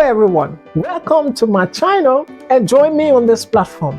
everyone, welcome to my channel and join me on this platform.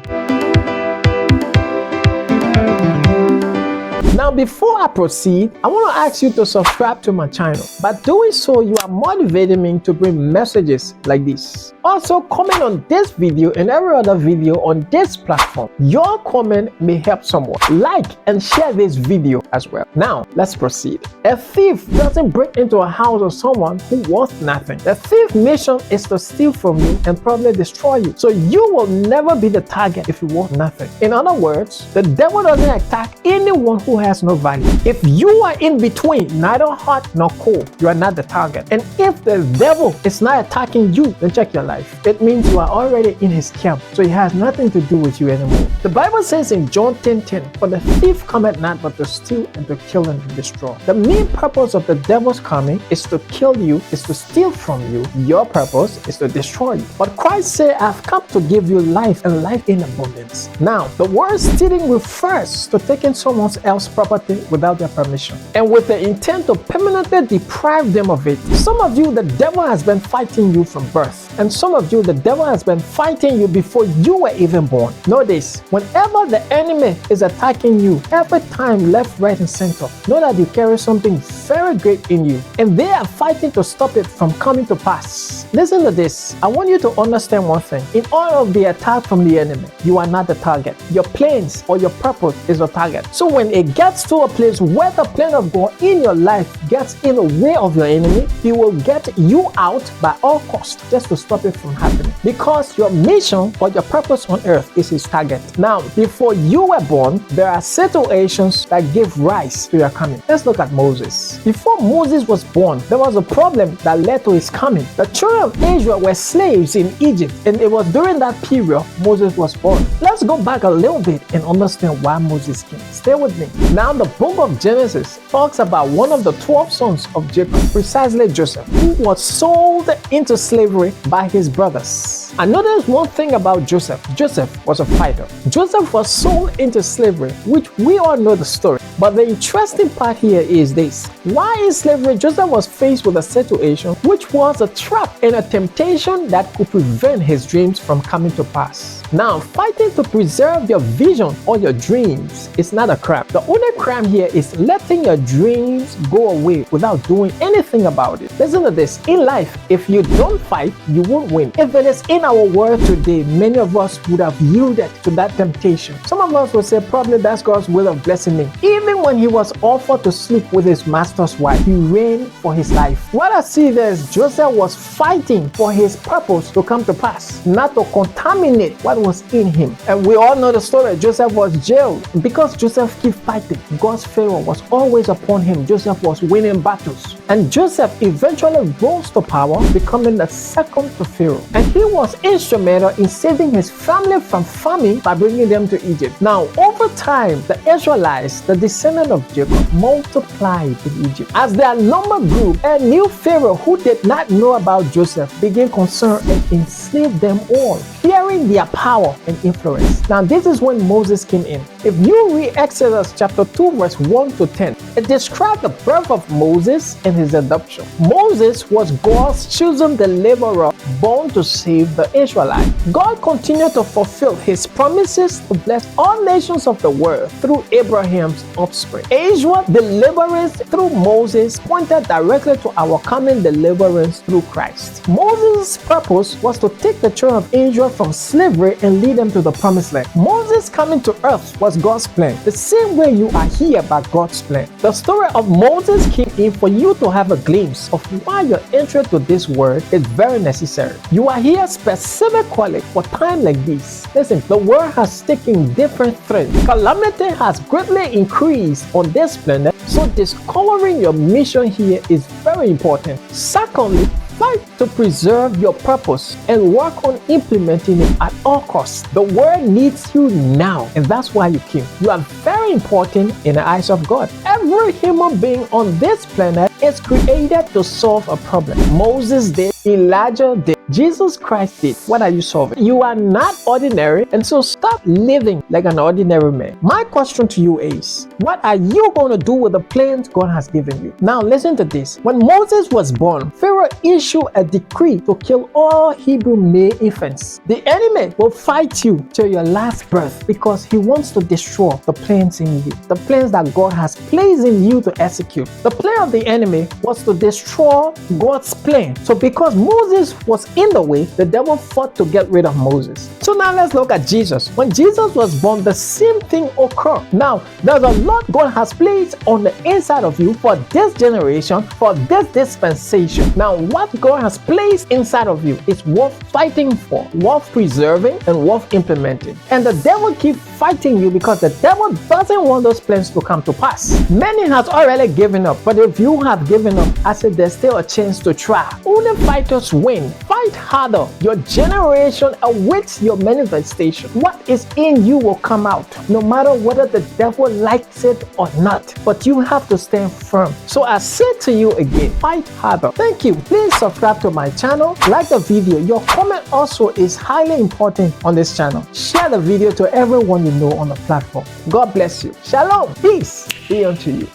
Now, before I proceed, I want to ask you to subscribe to my channel. By doing so, you are motivating me to bring messages like this. Also, comment on this video and every other video on this platform. Your comment may help someone. Like and share this video as well. Now, let's proceed. A thief doesn't break into a house of someone who wants nothing. The thief's mission is to steal from you and probably destroy you. So you will never be the target if you want nothing. In other words, the devil doesn't attack anyone who has no value. If you are in between, neither hot nor cold, you are not the target. And if the devil is not attacking you, then check your life. It means you are already in his camp, so he has nothing to do with you anymore. The Bible says in John 10:10, "For the thief cometh not but to steal and to kill and to destroy." The main purpose of the devil's coming is to kill you, is to steal from you. Your purpose is to destroy you. But Christ said, "I've come to give you life and life in abundance." Now, the word stealing refers to taking someone else's property without their permission and with the intent to permanently deprive them of it. Some of you, the devil has been fighting you from birth, and some of you, the devil has been fighting you before you were even born. Know this: whenever the enemy is attacking you, every time, left, right, and center, know that you carry something very great in you, and they are fighting to stop it from coming to pass. Listen to this. I want you to understand one thing. In all of the attack from the enemy, you are not the target. Your plans or your purpose is the target. So when it gets to a place where the plan of God in your life gets in the way of your enemy, he will get you out by all costs just to stop it from happening, because your mission or your purpose on earth is his target. Now, before you were born, there are situations that give rise to your coming. Let's look at Moses. Before Moses was born, there was a problem that led to his coming. The children of Israel were slaves in Egypt, and it was during that period Moses was born. Let's go back a little bit and understand why Moses came. Stay with me. Now, the book of Genesis talks about one of the 12 sons of Jacob, precisely Joseph, who was sold into slavery by his brothers. I noticed one thing about Joseph. Joseph was a fighter. Joseph was sold into slavery, which we all know the story. But the interesting part here is this: while in slavery, Joseph was faced with a situation which was a trap and a temptation that could prevent his dreams from coming to pass. Now, fighting to preserve your vision or your dreams is not a crime. The only crime here is letting your dreams go away without doing anything about it. Listen to this. In life, if you don't fight, you won't win. If it is in our world today, many of us would have yielded to that temptation. Some of us would say, probably that's God's will of blessing me. Even when he was offered to sleep with his master's wife, he ran for his life. What I see there is Joseph was fighting for his purpose to come to pass, not to contaminate what was in him. And we all know the story. Joseph was jailed. Because Joseph kept fighting, God's favor was always upon him. Joseph was winning battles. And Joseph eventually rose to power, becoming the second to Pharaoh. And he was instrumental in saving his family from famine by bringing them to Egypt. Now, over time, the Israelites, the descendants of Jacob, multiplied in Egypt. As their number grew, a new Pharaoh who did not know about Joseph began concern and enslaved them all, fearing their power and influence. Now, this is when Moses came in. If you read Exodus chapter 2, verse 1 to 10, it describes the birth of Moses and his adoption. Moses was God's chosen deliverer, born to save the Israelites. God continued to fulfill his promises to bless all nations of the world through Abraham's offspring. Israel's deliverance through Moses pointed directly to our coming deliverance through Christ. Moses' purpose was to take the children of Israel from slavery and lead them to the promised land. Moses coming to earth was God's plan, the same way you are here by God's plan. The story of Moses came in for you to have a glimpse of why your entry to this world is very necessary. You are here specifically for time like this. Listen, the world has taken different threads. Calamity has greatly increased on this planet, so discovering your mission here is very important. Secondly, fight to preserve your purpose and work on implementing it at all costs. The world needs you now, and that's why you came. You are very important in the eyes of God. Every human being on this planet is created to solve a problem. Moses did, Elijah did, Jesus Christ did. What are you solving? You are not ordinary, and so stop living like an ordinary man. My question to you is, what are you going to do with the plans God has given you? Now listen to this. When Moses was born, Pharaoh issued a decree to kill all Hebrew male infants. The enemy will fight you till your last breath because he wants to destroy the plans in you, the plans that God has placed in you to execute. The plan of the enemy was to destroy God's plan. So because Moses was in the way, the devil fought to get rid of Moses. So now let's look at Jesus. When Jesus was born, the same thing occurred. Now, there's a lot God has placed on the inside of you for this generation, for this dispensation. Now, what God has placed inside of you is worth fighting for, worth preserving, and worth implementing. And the devil keeps fighting you because the devil doesn't want those plans to come to pass. Many has already given up, but if you have given up, I said there's still a chance to try. Only fighters win. Fight harder. Your generation awaits your manifestation. What is in you will come out, no matter whether the devil likes it or not. But you have to stand firm. So I say to you again, fight harder. Thank you. Please subscribe to my channel, like the video. Your comment also is highly important on this channel. Share the video to everyone you know on the platform. God bless you. Shalom. Peace be unto you.